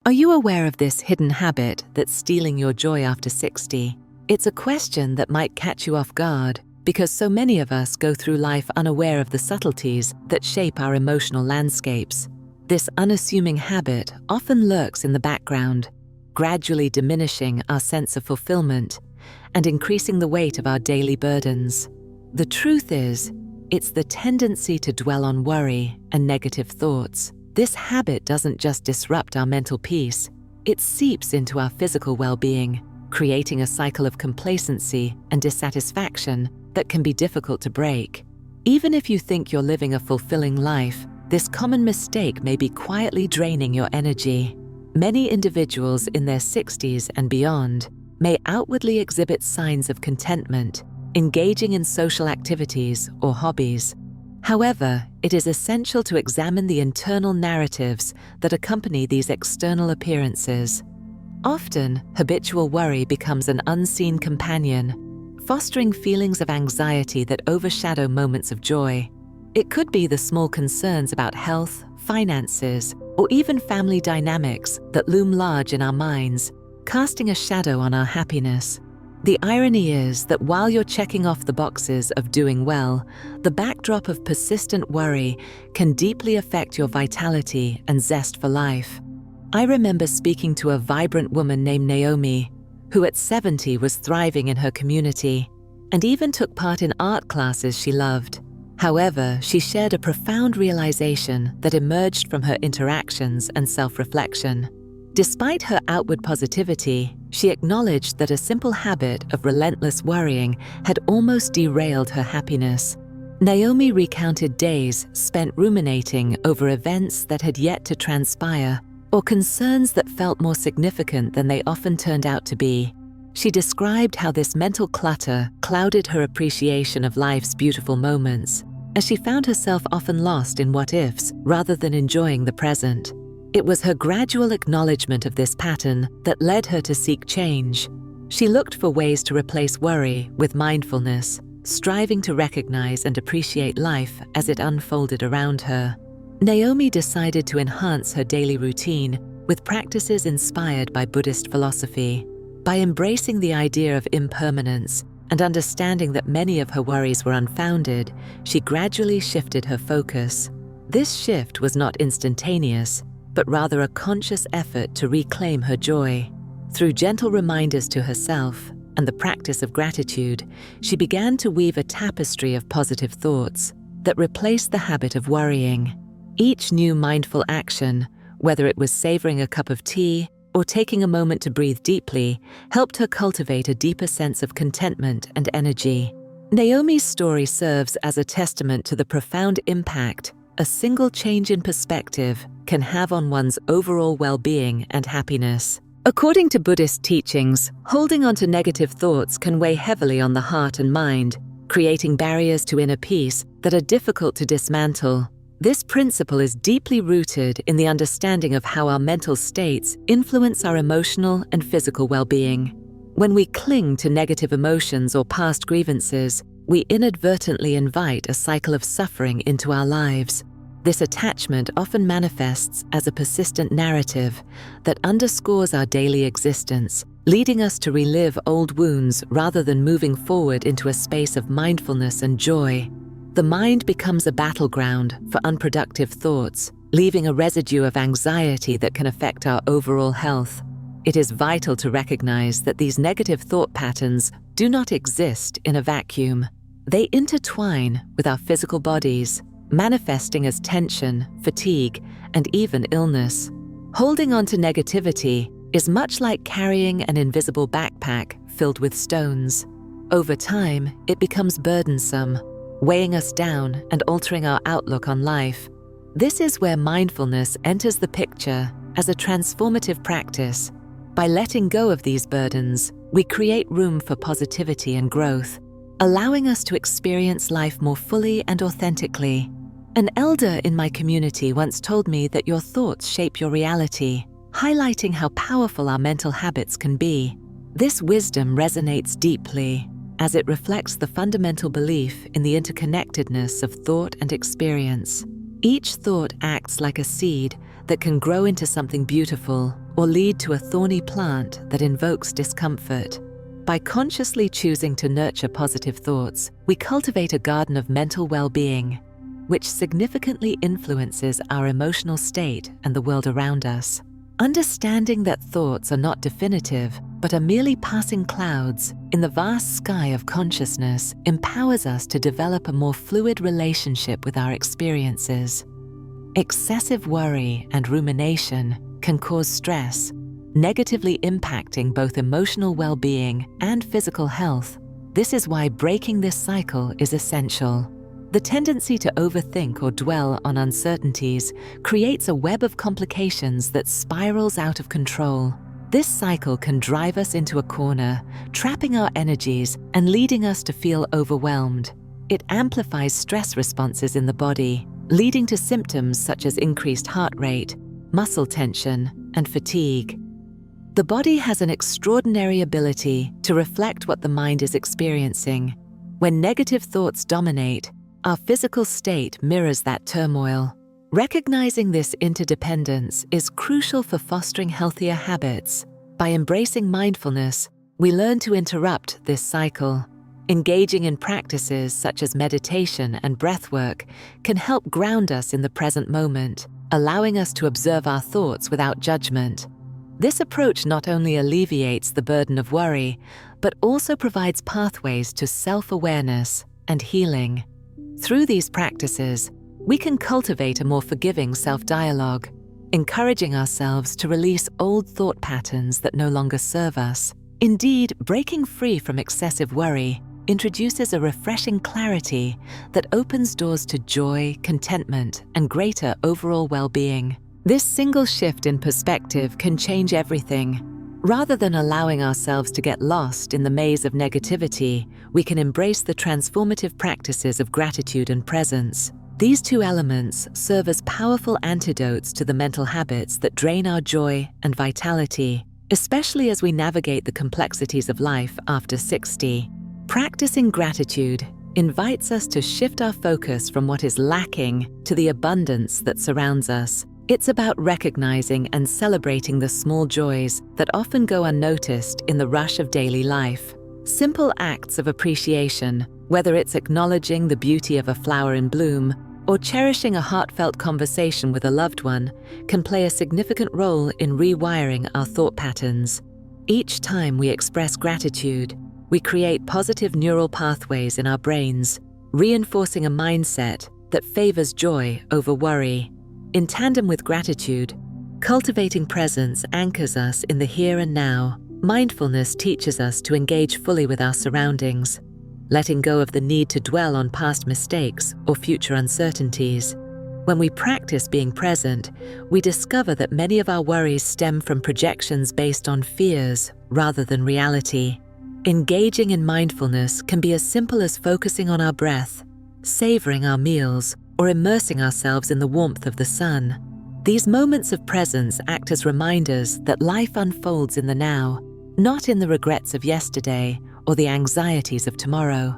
Are you aware of this hidden habit that's stealing your joy after 60? It's a question that might catch you off guard because so many of us go through life unaware of the subtleties that shape our emotional landscapes. This unassuming habit often lurks in the background, gradually diminishing our sense of fulfillment and increasing the weight of our daily burdens. The truth is, it's the tendency to dwell on worry and negative thoughts. This habit doesn't just disrupt our mental peace, it seeps into our physical well-being, creating a cycle of complacency and dissatisfaction that can be difficult to break. Even if you think you're living a fulfilling life, this common mistake may be quietly draining your energy. Many individuals in their 60s and beyond may outwardly exhibit signs of contentment, engaging in social activities or hobbies. However, it is essential to examine the internal narratives that accompany these external appearances. Often, habitual worry becomes an unseen companion, fostering feelings of anxiety that overshadow moments of joy. It could be the small concerns about health, finances, or even family dynamics that loom large in our minds, casting a shadow on our happiness. The irony is that while you're checking off the boxes of doing well, the backdrop of persistent worry can deeply affect your vitality and zest for life. I remember speaking to a vibrant woman named Naomi, who at 70 was thriving in her community and even took part in art classes she loved. However, she shared a profound realization that emerged from her interactions and self-reflection. Despite her outward positivity, she acknowledged that a simple habit of relentless worrying had almost derailed her happiness. Naomi recounted days spent ruminating over events that had yet to transpire, or concerns that felt more significant than they often turned out to be. She described how this mental clutter clouded her appreciation of life's beautiful moments, as she found herself often lost in what-ifs rather than enjoying the present. It was her gradual acknowledgement of this pattern that led her to seek change. She looked for ways to replace worry with mindfulness, striving to recognize and appreciate life as it unfolded around her. Naomi decided to enhance her daily routine with practices inspired by Buddhist philosophy. By embracing the idea of impermanence and understanding that many of her worries were unfounded, she gradually shifted her focus. This shift was not instantaneous, but rather a conscious effort to reclaim her joy. Through gentle reminders to herself and the practice of gratitude, she began to weave a tapestry of positive thoughts that replaced the habit of worrying. Each new mindful action, whether it was savoring a cup of tea or taking a moment to breathe deeply, helped her cultivate a deeper sense of contentment and energy. Naomi's story serves as a testament to the profound impact a single change in perspective can have on one's overall well-being and happiness. According to Buddhist teachings, holding on to negative thoughts can weigh heavily on the heart and mind, creating barriers to inner peace that are difficult to dismantle. This principle is deeply rooted in the understanding of how our mental states influence our emotional and physical well-being. When we cling to negative emotions or past grievances, we inadvertently invite a cycle of suffering into our lives. This attachment often manifests as a persistent narrative that underscores our daily existence, leading us to relive old wounds rather than moving forward into a space of mindfulness and joy. The mind becomes a battleground for unproductive thoughts, leaving a residue of anxiety that can affect our overall health. It is vital to recognize that these negative thought patterns do not exist in a vacuum. They intertwine with our physical bodies, manifesting as tension, fatigue, and even illness. Holding on to negativity is much like carrying an invisible backpack filled with stones. Over time, it becomes burdensome, weighing us down and altering our outlook on life. This is where mindfulness enters the picture as a transformative practice. By letting go of these burdens, we create room for positivity and growth, allowing us to experience life more fully and authentically. An elder in my community once told me that your thoughts shape your reality, highlighting how powerful our mental habits can be. This wisdom resonates deeply, as it reflects the fundamental belief in the interconnectedness of thought and experience. Each thought acts like a seed that can grow into something beautiful, or lead to a thorny plant that invokes discomfort. By consciously choosing to nurture positive thoughts, we cultivate a garden of mental well-being, which significantly influences our emotional state and the world around us. Understanding that thoughts are not definitive, but are merely passing clouds in the vast sky of consciousness empowers us to develop a more fluid relationship with our experiences. Excessive worry and rumination can cause stress, negatively impacting both emotional well-being and physical health. This is why breaking this cycle is essential. The tendency to overthink or dwell on uncertainties creates a web of complications that spirals out of control. This cycle can drive us into a corner, trapping our energies and leading us to feel overwhelmed. It amplifies stress responses in the body, leading to symptoms such as increased heart rate, muscle tension, and fatigue. The body has an extraordinary ability to reflect what the mind is experiencing. When negative thoughts dominate, our physical state mirrors that turmoil. Recognizing this interdependence is crucial for fostering healthier habits. By embracing mindfulness, we learn to interrupt this cycle. Engaging in practices such as meditation and breathwork can help ground us in the present moment, allowing us to observe our thoughts without judgment. This approach not only alleviates the burden of worry, but also provides pathways to self-awareness and healing. Through these practices, we can cultivate a more forgiving self-dialogue, encouraging ourselves to release old thought patterns that no longer serve us. Indeed, breaking free from excessive worry introduces a refreshing clarity that opens doors to joy, contentment, and greater overall well-being. This single shift in perspective can change everything. Rather than allowing ourselves to get lost in the maze of negativity, we can embrace the transformative practices of gratitude and presence. These two elements serve as powerful antidotes to the mental habits that drain our joy and vitality, especially as we navigate the complexities of life after 60. Practicing gratitude invites us to shift our focus from what is lacking to the abundance that surrounds us. It's about recognizing and celebrating the small joys that often go unnoticed in the rush of daily life. Simple acts of appreciation, whether it's acknowledging the beauty of a flower in bloom or cherishing a heartfelt conversation with a loved one, can play a significant role in rewiring our thought patterns. Each time we express gratitude, we create positive neural pathways in our brains, reinforcing a mindset that favors joy over worry. In tandem with gratitude, cultivating presence anchors us in the here and now. Mindfulness teaches us to engage fully with our surroundings, letting go of the need to dwell on past mistakes or future uncertainties. When we practice being present, we discover that many of our worries stem from projections based on fears rather than reality. Engaging in mindfulness can be as simple as focusing on our breath, savoring our meals, or immersing ourselves in the warmth of the sun. These moments of presence act as reminders that life unfolds in the now, not in the regrets of yesterday or the anxieties of tomorrow.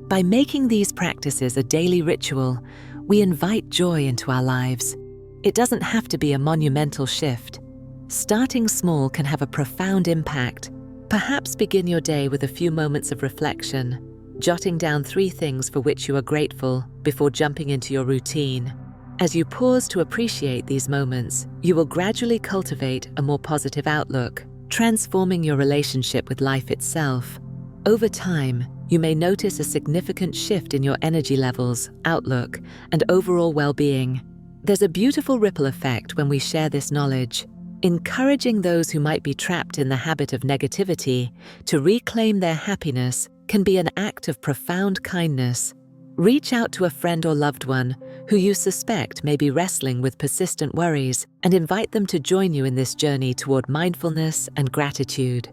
By making these practices a daily ritual, we invite joy into our lives. It doesn't have to be a monumental shift. Starting small can have a profound impact. Perhaps begin your day with a few moments of reflection, jotting down 3 things for which you are grateful before jumping into your routine. As you pause to appreciate these moments, you will gradually cultivate a more positive outlook, transforming your relationship with life itself. Over time, you may notice a significant shift in your energy levels, outlook, and overall well-being. There's a beautiful ripple effect when we share this knowledge, encouraging those who might be trapped in the habit of negativity to reclaim their happiness can be an act of profound kindness. Reach out to a friend or loved one who you suspect may be wrestling with persistent worries and invite them to join you in this journey toward mindfulness and gratitude.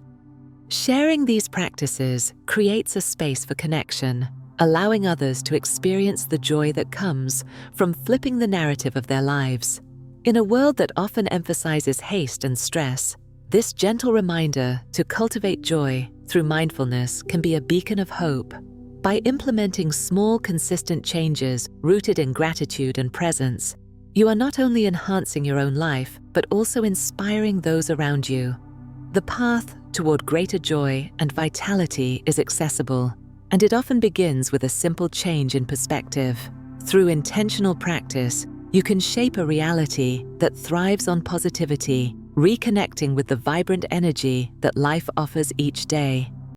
Sharing these practices creates a space for connection, allowing others to experience the joy that comes from flipping the narrative of their lives. In a world that often emphasizes haste and stress, this gentle reminder to cultivate joy through mindfulness can be a beacon of hope. By implementing small, consistent changes rooted in gratitude and presence, you are not only enhancing your own life, but also inspiring those around you. The path toward greater joy and vitality is accessible, and it often begins with a simple change in perspective. Through intentional practice, you can shape a reality that thrives on positivity, reconnecting with the vibrant energy that life offers each day.